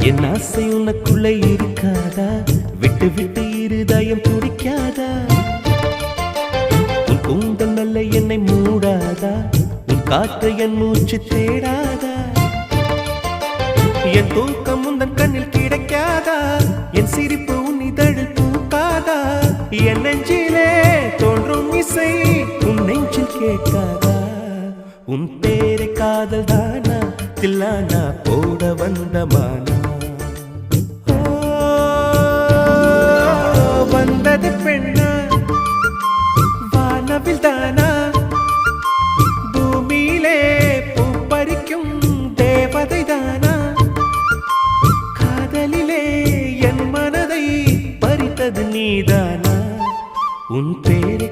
என் ஆசை உனக்குள்ளே இருக்காதா? விட்டு விட்டு இருதயம் துடிக்காதா? உன் கூந்தல் நல்ல என்னை மூடாதா? உன் காற்று என் மூச்சு தேடாதா? என் தூக்கம் உந்தன் கண்ணில் கிடைக்காதா? என் சிரிப்பு உன் இதழில் பூக்காதா? என் நெஞ்சிலே தோன்றும் இசை உன் நெஞ்சில் கேட்காதா? உன் பேரை காதல் தானா தில்லானா போட வந்த மானா? வந்தது பெண்ணா வானவில் தானா? பூமியிலே பூ பறிக்கும் தேவதை தானா? காதலிலே என் மனதை பறித்தது நீதானா? உன் பேரை